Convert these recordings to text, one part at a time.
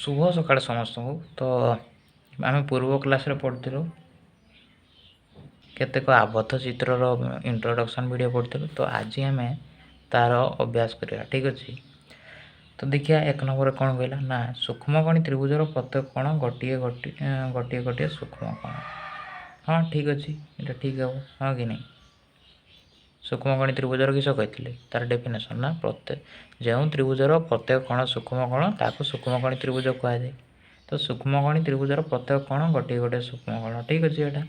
शुभ सकाळ समस्त को। तो आम पूर्व क्लास रे पढ़ु केतेक आबद्ध चित्रर इंट्रोडक्शन वीडियो पढ़ु। तो आज आम तार अभ्यास करिया, ठीक अच्छे। तो देखिए एक नंबर कौन कहला ना सूक्ष्मकणी त्रिभुजर प्रत्येक कोण गोटे गोटे गोटे सूक्ष्म कोण। हाँ ठीक अच्छे, ये ठीक हे हाँ कि नहीं। सूक्ष्मकणी त्रिभुजर किस कहते तार डेफिनेशन ना प्रत्येक जो त्रिभुजर प्रत्येक कोण सूक्ष्म कोण ताको सूक्ष्मकणी त्रिभुज कहुए। तो सूक्ष्मकणी त्रिभुजर प्रत्येक कोण गोटे गोटे सूक्ष्म कोण, ठीक अच्छे। यहाँ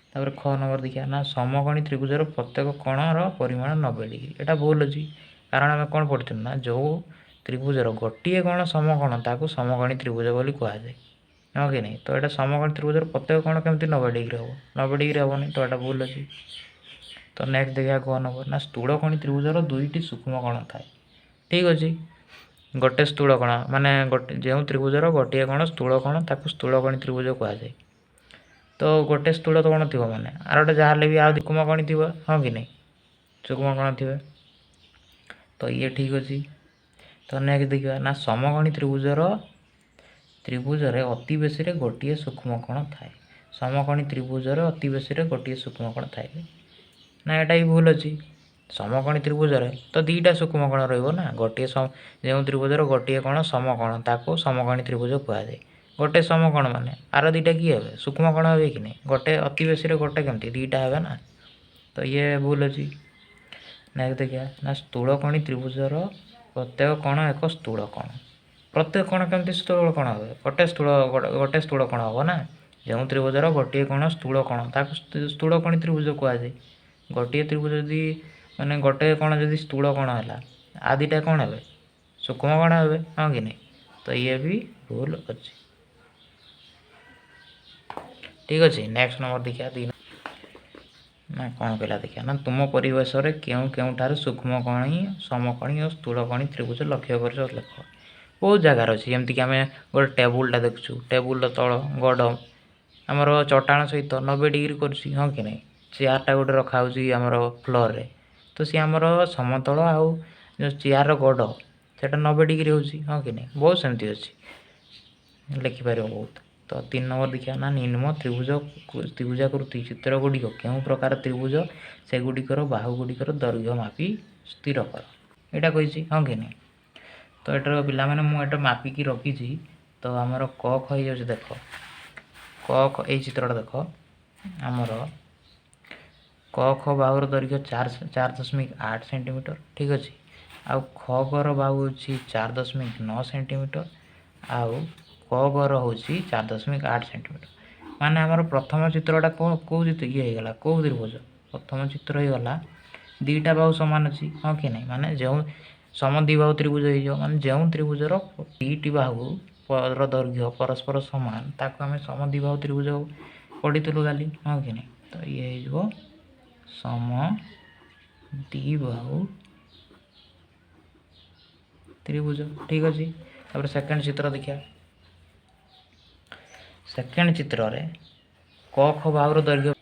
तापर ख नंबर देखिए ना समकोणी त्रिभुजर प्रत्येक कोणर परिमाण 90 डिग्री। यहाँ भूल अच्छी कारण आम कौन पढ़ी ना जो त्रिभुजर गोटे कोण समकोण ताको समकोणी त्रिभुज बोली कहुए, हाँ कि नहीं। तो यहाँ समकोणी त्रिभुजर प्रत्येक कोण केमती 90 डिग्री हम 90 डिग्री हेनी, तो यहाँ भूल अच्छी। तो नेक्स्ट देखिए क नंबर ना स्थूलकणी त्रिभुजर दुईटी सूक्ष्म कोण थाए, ठीक अच्छे। गोटे स्थूल कोण माने गोटे जो त्रिभुजर गोटे कोण स्थूल कोण ताको स्थूलकणी त्रिभुज कहुए। तो गोटे स्थूल कोण थी मैंने आर गोटे जहाँ भी आ सूक्ष्म कोण थी, हाँ कि नहीं सूक्ष्म कोण थे। तो ये ठीक अच्छे। तो नेक्स्ट देखिए ना समकोणी त्रिभुजर त्रिभुजरे अति बेसी गोटे सूक्ष्म कोण थाए। समकोणी त्रिभुजर अति बेसी गोटे सूक्ष्म कोण थाए ना, यहाँ भी भूल अच्छी। समकोणी त्रिभुजरे तो दुईटा सूक्ष्म कोण रहा गोटे जो त्रिभुजर गोटे कोण समकोण ताको समकोणी त्रिभुज कहुए। गोटे समकोण माने आर दुईटा किए हे सूक्ष्म कोण हे कि नहीं, गोटे अति बेसी गोटे केमती दुईटा हे ना, तो ये भूल अच्छी। नेक्स्ट देखिए ना स्थूलकणी त्रिभुजर प्रत्येक कोण एक स्थूल कोण। प्रत्येक कोण केमती स्थूल कोण हे गोटे स्थूल कोण हम ना, जो त्रिभुजर गोटे कोण स्थूल कोण ताको स्थूलकणी त्रिभुज कहुए। गोटे त्रिभुज जदि माने गोटे कोण जदि स्थूल कोण है आ दुईटा कौन हे सूक्ष्म कोण हे, हाँ कि नहीं। तो ये भी भूल अच्छी, ठीक अच्छे। नेक्स्ट नंबर देखिए दी ना कौन कहला देखिए ना तुम परिवेश में क्यों क्यों सूक्ष्म कणी समकणी और स्थूलकणी त्रिभुज लक्ष्य कर लेख। बहुत जगार अच्छी जमीक आम गोटे टेबुलटा देखु, टेबुल तल गड आमर चट्टाण सहित 90 डिग्री कर, हाँ कि नहीं। चेयरटा गोटे रखा आमर फ्लोर रे, तो सी आमर समतल आउ जो चेयर गड से 90 डिग्री हो, हाँ कि नहीं। बहुत सेमती अच्छी लिखिपार बहुत। तो 3 नंबर देखिए ना निम्न त्रिभुजाकृति चित्र गुड़िक क्यों प्रकार त्रिभुज से गुड़िकर बाहु गुड़िकर दैर्घ्य मापी स्थिर कर, यहाँ कही, हाँ कि नहीं। तो यहाँ पे मुझे मापिकी रखी। तो आमर क ख हो देख क ख ये चित्रटा देख आमर क ख बाहुर दैर्घ्य 4.8 सेंटीमीटर, ठीक अच्छे। आउ ख गर बाहु हूँ 4.9 सेंटीमीटर आउ क गर हूँ 4.8 सेंटीमीटर। माने आमर प्रथम चित्रटा कौ ये होगा कौ त्रिभुज प्रथम चित्र हो गला दुईटा बाहु सामान अच्छी, हाँ कि नहीं। माने जो सम द्विबाहु त्रिभुज हो माने जो त्रिभुजर दुईटी बाहु दैर्घ्य परस्पर सामान ताको आम सम द्विबाहु त्रिभुज पढ़ी काली, हाँ कि नहीं। तो ये हो सम द्विबाहु त्रिभुज, ठीक अच्छे। तापर सेकेंड चित्र देखिए सेकेंड चित्र रे क ख बाहुर दैर्घ्य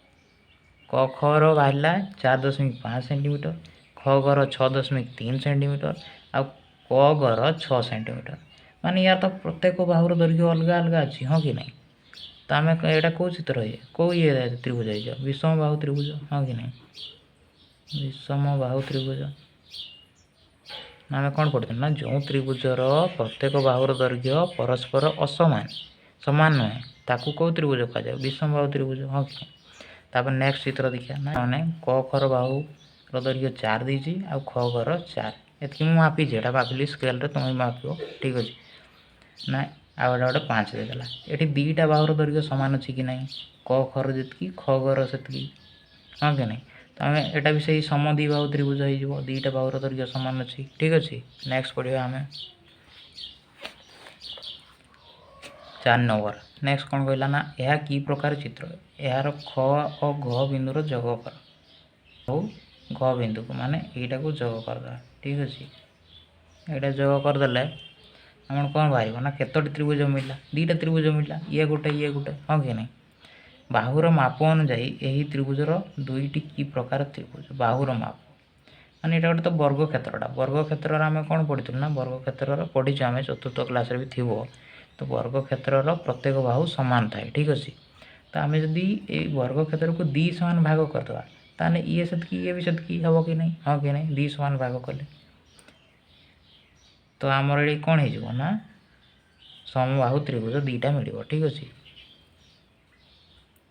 क खर बाहर 4.5 सेंटीमीटर, ख गर 6.3 सेंटीमीटर आउ क गर 6 सेंटीमीटर। माने यार तो प्रत्येक बाहुर दैर्घ्य अलग अलग अच्छी, हाँ कि नहीं। तो आम यहाँ कौ चित्र है कौ ये त्रिभुज हो विषम बाहु त्रिभुज, हाँ कि नहीं विषम बाहु त्रिभुज। आम कौन पढ़ते ना जो त्रिभुजर प्रत्येक बाहुर दैर्घ्य परस्पर असमान सामान नुहे ताकू कौ त्रिभुज कहुए विषम बाहु त्रिभुज, हाँ कि नहीं। तापर नेक्स्ट चित्र देखिए ना मैंने क खर बाहु दैर्घ्य 4 देती आउ ख गर 4 ये मापी यहाँ मापिली स्केल तुम माप, ठीक अच्छे ना। आउ गोटे 5 देदेला ये दुईटा बाहुर दैर्घ्य सामान अच्छी कि नहीं क खर जी ख गर से, हाँ कि नहीं। तो आम यहाँ भी सही सम द्विबाहु त्रिभुज हो दुईटा बाहुर दैर्घ्य सामान अच्छी, ठीक अच्छे। नेक्स्ट पढ़िया आम 4 नंबर नेक्स्ट कौन कहला ना यह कि प्रकार चित्र यार ख और घ बिंदुर जोग कर हो घ बिंदु को माने यहीटा को जोग करदे, ठीक अच्छे। यहाँ जोग करदे आम कौन बाहर ना केतोटी त्रिभुज मिलला दुईटा त्रिभुज मिलला ये गोटे, हाँ कि नहीं। बाहुर माप अनुजाई यही त्रिभुजर दुईटी कि प्रकार त्रिभुज बाहुर माप माने यहाँ गोटे तो वर्ग क्षेत्रटा वर्ग क्षेत्र आम कौन पढ़ी ना वर्ग क्षेत्र पढ़ी आम चतुर्थ क्लास भी थी तो वर्ग क्षेत्रर प्रत्येक बाहु सामान थाए ठीक अच्छे। तो आम जदि ये वर्ग क्षेत्र को दी सामान भाग करदे ताने ये सेतकी ये भी सेतकी हम कि नहीं, हाँ कि नहीं, दी सामान भाग कले तो आमर ये कौन हो ना समबाहु त्रिभुज दीटा मिल ठीक अच्छे।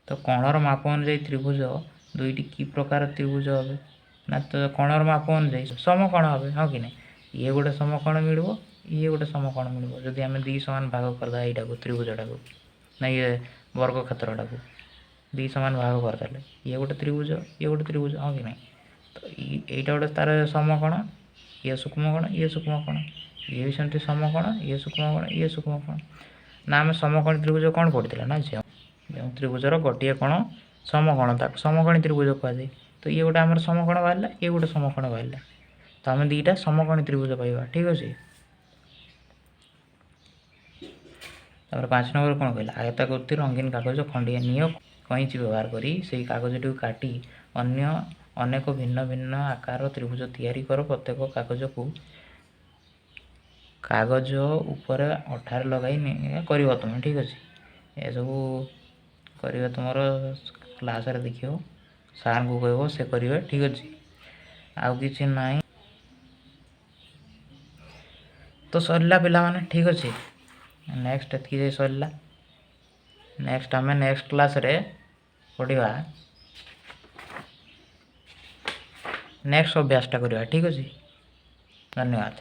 तो कोणर माप अनुजाई त्रिभुज दुईटी कि प्रकार त्रिभुज हे ना, तो कोणर माप अनुजाई समकोण हे, हाँ कि नहीं, ये गोटे समकोण मिल, ये गोटे समकोण मिल जदि आम दी सामान भाग करदे यहाँ को त्रिभुजटा को ना ये वर्ग क्षेत्रटा को दी सामान भाग करदे ये गोटे त्रिभुज, ये गोटे त्रिभुज, हाँ कि नहीं। तो यहाँ गोटे तार समकोण, ये सूक्ष्मकोण, ये सूक्ष्मकोण, ये भी सेमती समकोण, ये सूक्ष्मकोण, ये सूक्ष्मकोण ना आम समकोण त्रिभुज कौन पढ़ी ना जो त्रिभुजर गोटे कोण समकोण ताक समकोणी त्रिभुज कहुए। तो ये गोटे आम समकोण बाहर, ये गोटे समकोण बाहर, तो आम दीटा समकोणी त्रिभुज पाइबा ठीक अच्छे। तापर 5 नंबर कौन कहला आयताकृति रंगीन कागज खंडिया नियो कैंची व्यवहार करी से कागजटी काटी अन्य अनेक भिन्न भिन्न आकार त्रिभुज तैयारी कर प्रत्येक कागज को कागज उपर अठार लगाई कर तुम ठीक अच्छे। ये सब कर तुम क्लास रे देखियो सार को कह से करेंगे ठीक अच्छे, आउ कि ना। तो सरला पिला माने ठीक अच्छे, नेक्स्ट एतकी सरला। नेक्स्ट आम नेक्स्ट क्लास रे पढ़ा नेक्स्ट अभ्यासटा करवा ठीक अच्छे। धन्यवाद।